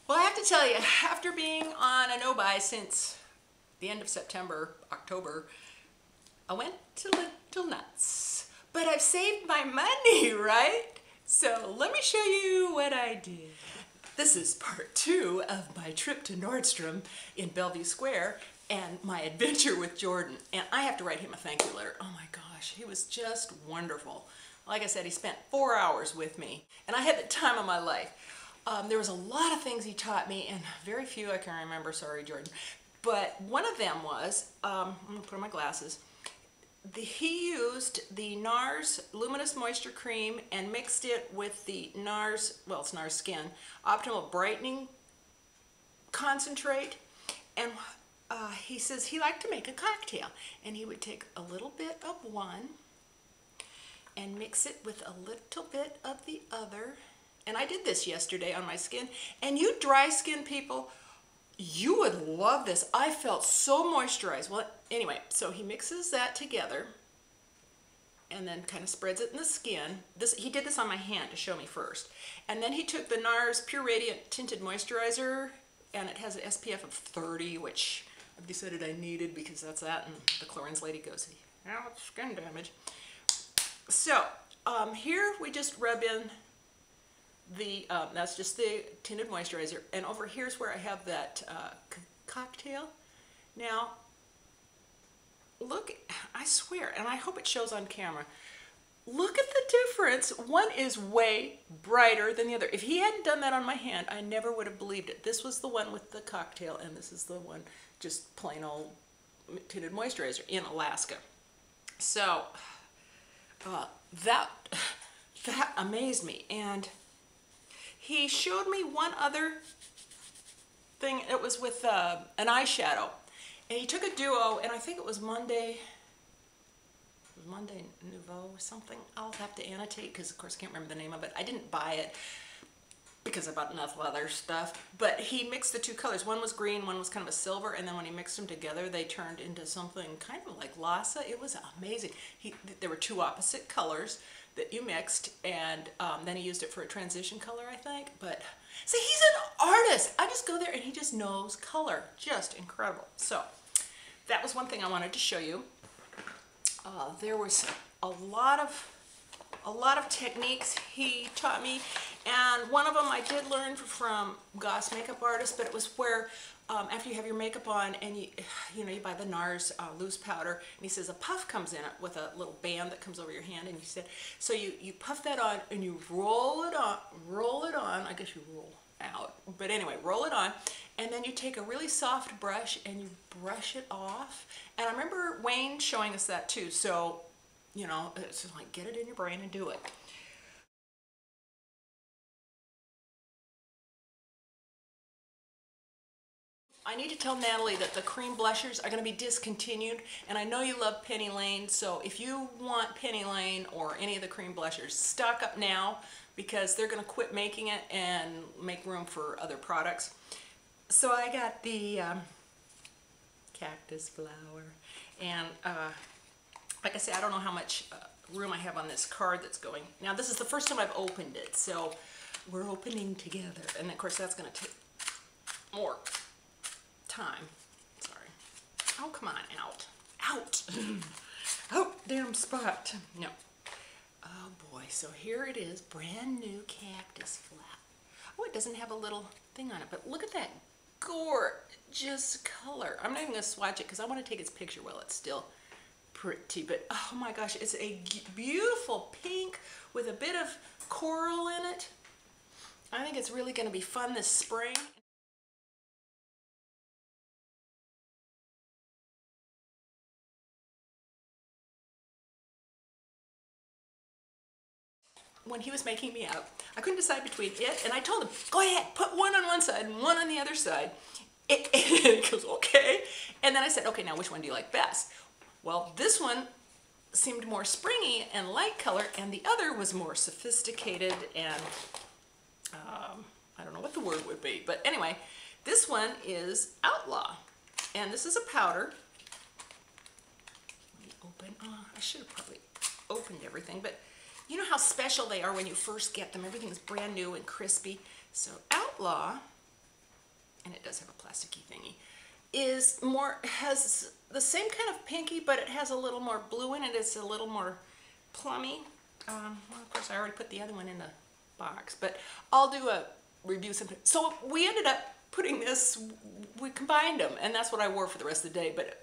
Well, I have to tell you, after being on a no-buy since the end of September, October, I went a little nuts. But I've saved my money, right? So let me show you what I did. This is part 2 of my trip to Nordstrom in Bellevue Square and my adventure with Jordan. And I have to write him a thank you letter. Oh my gosh, he was just wonderful. Like I said, he spent 4 hours with me and I had the time of my life. There was a lot of things he taught me and very few I can remember, sorry Jordan. But one of them was, I'm gonna put on my glasses, he used the NARS Luminous Moisture Cream and mixed it with the NARS, well it's NARS Skin, Optimal Brightening Concentrate. And he says he liked to make a cocktail. And he would take a little bit of one and mix it with a little bit of the other. And I did this yesterday on my skin. And you dry skin people, you would love this. I felt so moisturized. Well, anyway, so he mixes that together and then kind of spreads it in the skin. He did this on my hand to show me first. And then he took the NARS Pure Radiant Tinted Moisturizer, and it has an SPF of 30, which I've decided I needed because that's that, and the chlorines lady goes, now it's skin damage. So here we just rub in the, that's just the tinted moisturizer, and over here's where I have that cocktail. Now, look, I swear, and I hope it shows on camera, look at the difference. One is way brighter than the other. If he hadn't done that on my hand, I never would have believed it. This was the one with the cocktail, and this is the one just plain old tinted moisturizer in Alaska. So, that amazed me. And he showed me one other thing. It was with an eyeshadow. And he took a duo, and I think it was Monday Nouveau or something. I'll have to annotate because, of course, I can't remember the name of it. I didn't buy it because I bought enough other stuff. But he mixed the two colors. One was green, one was kind of a silver, and then when he mixed them together, they turned into something kind of like Lhasa. It was amazing. There were two opposite colors that you mixed, and then he used it for a transition color, I think. But see, he's an artist. I just go there and he just knows color. Just incredible. So that was one thing I wanted to show you. There was a lot of techniques he taught me, and one of them I did learn from Goss Makeup Artist, but it was where after you have your makeup on and you buy the NARS loose powder, and he says a puff comes in it with a little band that comes over your hand, and you said, so you puff that on and you roll it on, I guess you roll out, but anyway, roll it on, and then you take a really soft brush and you brush it off. And I remember Wayne showing us that too, so it's just like get it in your brain and do it. I need to tell Natalie that the cream blushers are going to be discontinued, and I know you love Penny Lane, so if you want Penny Lane or any of the cream blushers, stock up now because they're going to quit making it and make room for other products. So I got the Cactus Flower, and like I said, I don't know how much room I have on this card that's going. Now this is the first time I've opened it, so we're opening together, and of course that's going to take more time. Sorry. Oh, come on, out. Oh, damn spot. No. Oh boy, so here it is, brand new Cactus Flower. Oh, it doesn't have a little thing on it, but look at that gorgeous color. I'm not even going to swatch it because I want to take its picture while it's still pretty, but oh my gosh, it's a beautiful pink with a bit of coral in it. I think it's really going to be fun this spring. When he was making me up, I couldn't decide between it, and I told him, go ahead, put one on one side and one on the other side. And he goes, okay. And then I said, okay, now which one do you like best? Well, this one seemed more springy and light color, and the other was more sophisticated and, I don't know what the word would be, but anyway, this one is Outlaw, and this is a powder. Let me open, I should have probably opened everything, but you know how special they are when you first get them. Everything is brand new and crispy. So Outlaw and it does have a plasticky thingy, is more, has the same kind of pinky, but it has a little more blue in it. It's a little more plummy. Well, of course, I already put the other one in the box, but I'll do a review sometime. So we ended up putting this, we combined them, and that's what I wore for the rest of the day, but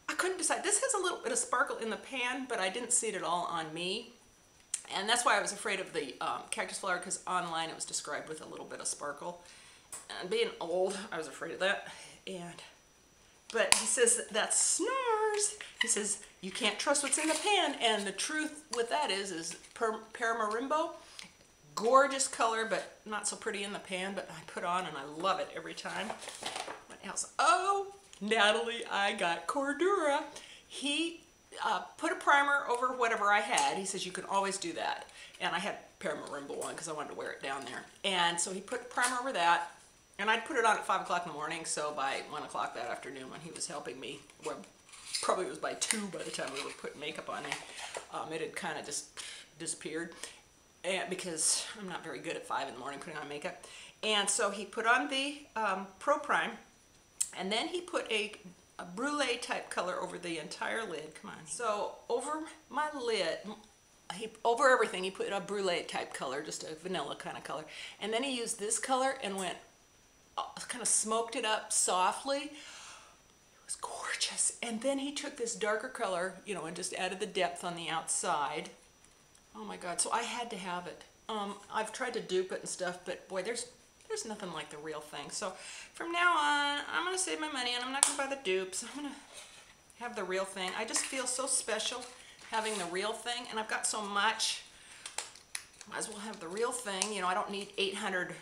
I couldn't decide. This has a little bit of sparkle in the pan, but I didn't see it at all on me. And that's why I was afraid of the Cactus Flower, because online it was described with a little bit of sparkle. And being old, I was afraid of that. But he says that's NARS. He says you can't trust what's in the pan. And the truth with that is Paramarimbo. Gorgeous color, but not so pretty in the pan. But I put on and I love it every time. What else? Oh, Natalie, I got Cordura. He put a primer over whatever I had. He says you can always do that. And I had Paramarimbo on because I wanted to wear it down there. And so he put primer over that. And I'd put it on at 5 o'clock in the morning, so by 1 o'clock that afternoon when he was helping me, well, probably it was by 2 by the time we were putting makeup on me, it had kind of just disappeared. And because I'm not very good at 5 in the morning putting on makeup. And so he put on the Pro Prime, and then he put a brulee type color over the entire lid. Come on. So over my lid, over everything, he put a brulee type color, just a vanilla kind of color. And then he used this color and went, kind of smoked it up softly. It was gorgeous. And then he took this darker color, you know, and just added the depth on the outside. Oh my God, so I had to have it. I've tried to dupe it and stuff, but boy, there's nothing like the real thing. So from now on, I'm gonna save my money and I'm not gonna buy the dupes. I'm gonna have the real thing. I just feel so special having the real thing, and I've got so much. Might as well have the real thing. You know, I don't need 800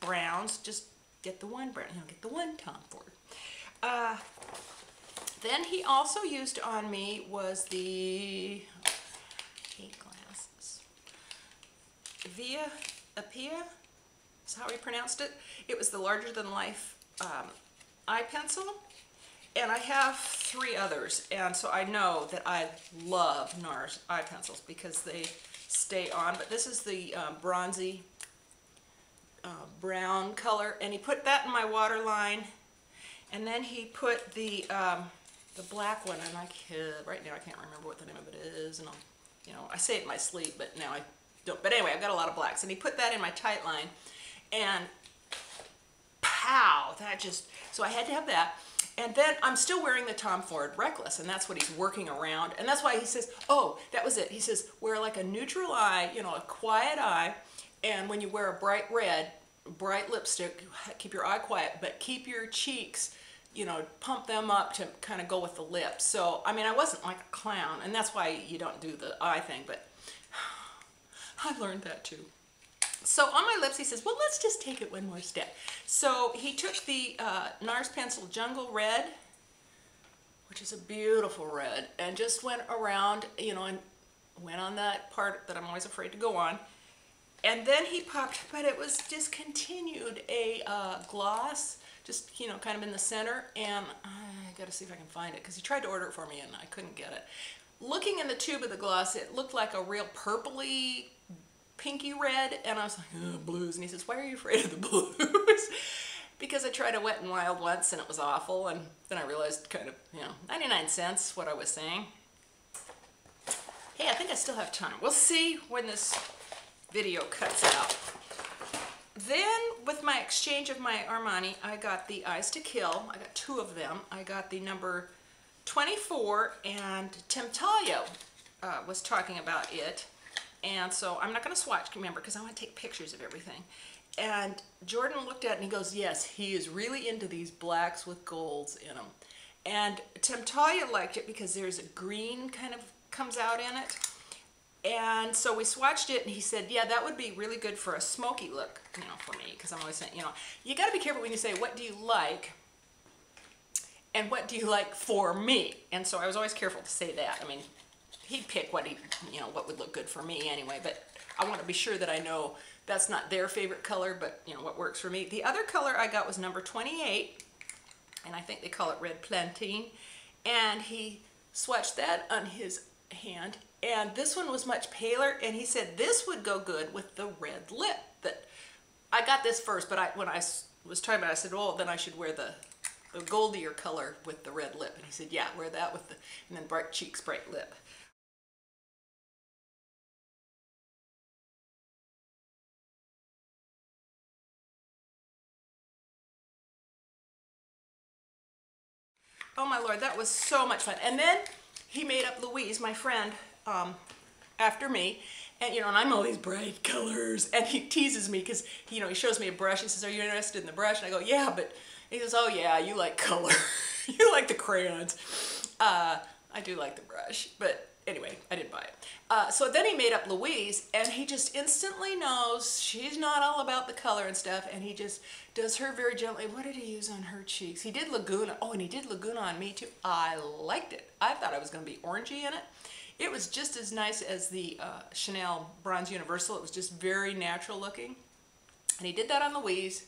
browns, just get the one brown, you know, get the one Tom Ford. Then he also used on me was the glasses. Appia is how he pronounced it. It was the larger than life eye pencil, and I have 3 others, and so I know that I love NARS eye pencils because they stay on. But this is the bronzy brown color, and he put that in my waterline, and then he put the black one, and right now I can't remember what the name of it is, and you know, I say it in my sleep, but now I don't. But anyway, I've got a lot of blacks, and he put that in my tight line, and pow, that just, so I had to have that. And then I'm still wearing the Tom Ford Reckless, and that's what he's working around, and that's why he says, oh, that was it. He says, wear like a neutral eye, you know, a quiet eye, and when you wear a bright red, bright lipstick, keep your eye quiet, but keep your cheeks, you know, pump them up to kind of go with the lips. So, I mean, I wasn't like a clown, and that's why you don't do the eye thing, but I learned that too. So on my lips, he says, well, let's just take it one more step. So he took the NARS Pencil Jungle Red, which is a beautiful red, and just went around, you know, and went on that part that I'm always afraid to go on. And then he popped, but it was discontinued, a gloss, just, you know, kind of in the center, and I gotta see if I can find it, because he tried to order it for me and I couldn't get it. Looking in the tube of the gloss, it looked like a real purpley, pinky red, and I was like, oh, blues. And he says, why are you afraid of the blues? Because I tried a Wet n Wild once and it was awful, and then I realized kind of, you know, 99 cents what I was saying. Hey, I think I still have time. We'll see when this video cuts out. Then with my exchange of my Armani, I got the Eyes to Kill. I got 2 of them. I got the number 24, and Tim Talia was talking about it. And so I'm not going to swatch, remember, because I want to take pictures of everything. And Jordan looked at it and he goes, yes, he is really into these blacks with golds in them. And Tim Talia liked it because there's a green kind of comes out in it. And so we swatched it, and he said, yeah, that would be really good for a smoky look, you know, for me, because I'm always saying, you know, you got to be careful when you say, what do you like, and what do you like for me? And so I was always careful to say that. I mean, he'd pick what you know, what would look good for me anyway, but I want to be sure that I know that's not their favorite color, but, you know, what works for me. The other color I got was number 28, and I think they call it Red Platine, and he swatched that on his hand. And this one was much paler, and he said this would go good with the red lip that I got this first, but when I was talking about it, I said, oh, then I should wear the goldier color with the red lip. And he said, yeah, wear that with the, and then bright cheeks, bright lip. Oh my Lord, that was so much fun. And then he made up Louise, my friend, after me. And, you know, and I'm all these bright colors. And he teases me because, you know, he shows me a brush. He says, are you interested in the brush? And I go, yeah, but he says, oh yeah, you like color. You like the crayons. I do like the brush, but anyway, I didn't buy it. So then he made up Louise, and he just instantly knows she's not all about the color and stuff, and he just does her very gently. What did he use on her cheeks? He did Laguna. Oh, and he did Laguna on me too. I liked it. I thought I was going to be orangey in it. It was just as nice as the Chanel Bronze Universal. It was just very natural looking. And he did that on Louise.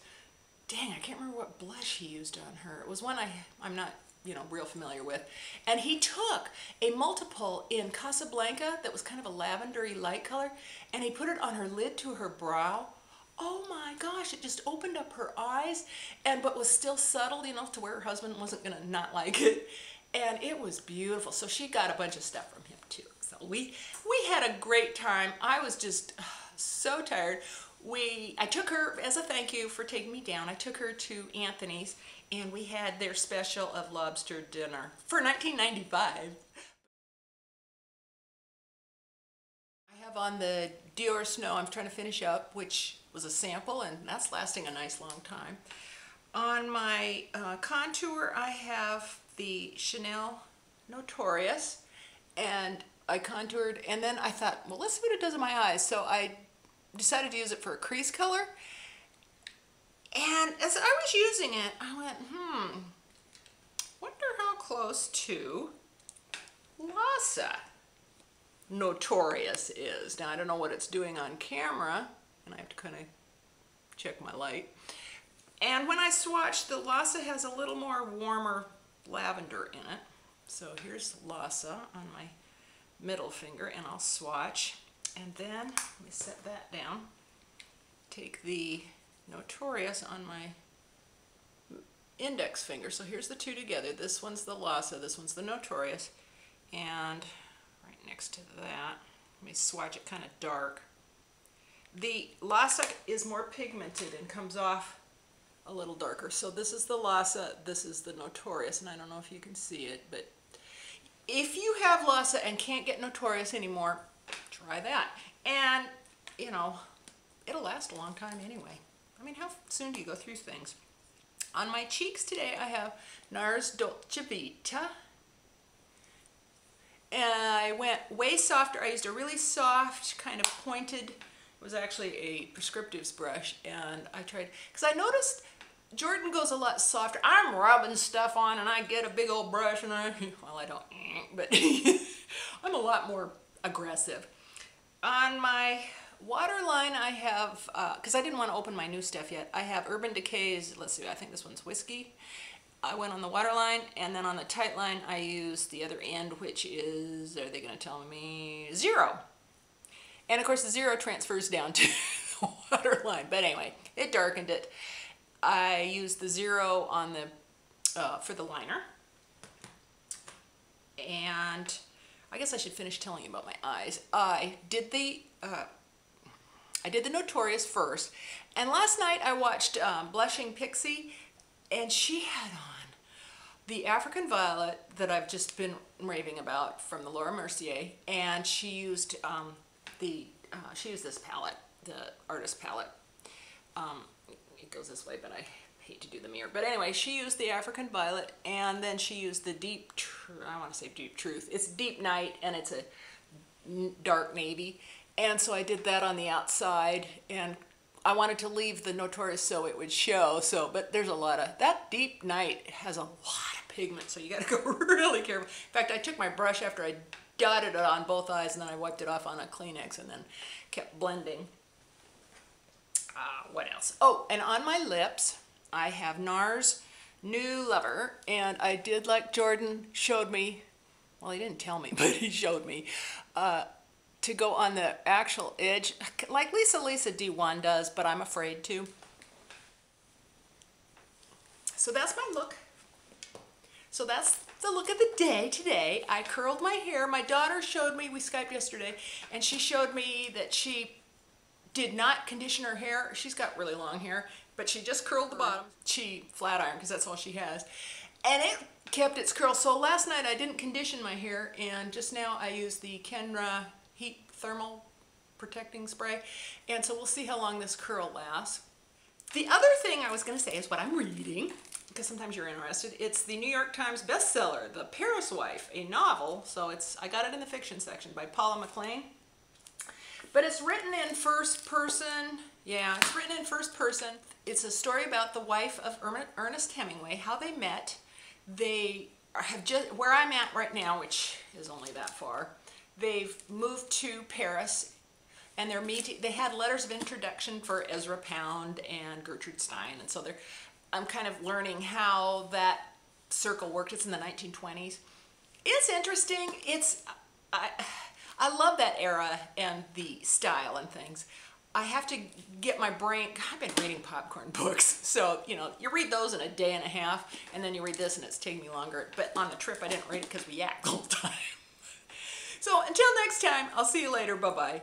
Dang, I can't remember what blush he used on her. It was one I'm not, you know, real familiar with. And he took a multiple in Casablanca that was kind of a lavendery light color, and he put it on her lid to her brow. Oh my gosh, it just opened up her eyes, but was still subtle enough to where her husband wasn't gonna not like it. And it was beautiful. So she got a bunch of stuff from him too. So we had a great time. I was just so tired. I took her, as a thank you for taking me down, I took her to Anthony's, and we had their special of lobster dinner for $19.95. I have on the Diorsnow I'm trying to finish up, which was a sample, and that's lasting a nice long time. On my contour, I have the Chanel Notorious, and I contoured, and then I thought, well, let's see what it does in my eyes. So I decided to use it for a crease color. And as I was using it, I went, wonder how close to Lhasa Notorious is. Now, I don't know what it's doing on camera, and I have to kind of check my light. And when I swatch, the Lhasa has a little more warmer lavender in it. So here's Lhasa on my middle finger, and I'll swatch. And then, let me set that down. Take the Notorious on my index finger. So here's the two together. This one's the Lhasa, this one's the Notorious. And right next to that, let me swatch it kind of dark. The Lhasa is more pigmented and comes off a little darker. So this is the Lhasa, this is the Notorious, and I don't know if you can see it, but if you have Lhasa and can't get Notorious anymore, try that. And, you know, it'll last a long time anyway. I mean, how soon do you go through things? On my cheeks today, I have NARS Dolce Vita. And I went way softer. I used a really soft, kind of pointed, it was actually a prescriptives brush, and I tried, because I noticed Jordan goes a lot softer. I'm rubbing stuff on, and I get a big old brush, and well, I don't, but I'm a lot more aggressive. On my waterline, I have, because I didn't want to open my new stuff yet, I have Urban Decay's, let's see, I think this one's Whiskey. I went on the waterline, and then on the tight line, I used the other end, which is, are they going to tell me, Zero. And of course, the Zero transfers down to the waterline, but anyway, it darkened it. I used the Zero on the, for the liner. And I guess I should finish telling you about my eyes. I did the Notorious first, and last night I watched Blushing Pixie, and she had on the African Violet that I've just been raving about from the Laura Mercier, and she used this palette, the artist palette. It goes this way, but I hate to do the mirror. But anyway, she used the African Violet, and then she used the I want to say Deep Truth. It's Deep Night, and it's a dark navy. And so I did that on the outside, and I wanted to leave the Notorious so it would show. But there's a lot of, that Deep Night has a lot of pigment, so you got to go really careful. In fact, I took my brush after I dotted it on both eyes, and then I wiped it off on a Kleenex, and then kept blending. What else? Oh, and on my lips, I have NARS New Lover, and I did, like Jordan showed me, well, he didn't tell me, but he showed me, to go on the actual edge, like Lisa D1 does, but I'm afraid to. So that's my look. So that's the look of the day today. I curled my hair. My daughter showed me, we Skyped yesterday, and she showed me that she did not condition her hair. She's got really long hair, but she just curled the bottom. She flat ironed because that's all she has. And it kept its curl. So last night I didn't condition my hair, and just now I used the Kenra Heat Thermal Protecting Spray. And so we'll see how long this curl lasts. The other thing I was going to say is what I'm reading, because sometimes you're interested. It's the New York Times bestseller, The Paris Wife, a novel. So I got it in the fiction section by Paula McLean. But it's written in first person. Yeah, it's written in first person. It's a story about the wife of Ernest Hemingway, how they met. They have just, where I'm at right now, which is only that far, they've moved to Paris, and they're meeting. They had letters of introduction for Ezra Pound and Gertrude Stein, and so I'm kind of learning how that circle worked. It's in the 1920s. It's interesting. I love that era and the style and things. I have to get my brain, I've been reading popcorn books, so, you know, you read those in a day and a half, and then you read this and it's taking me longer. But on the trip, I didn't read it because we yacked the whole time. So until next time, I'll see you later. Bye-bye.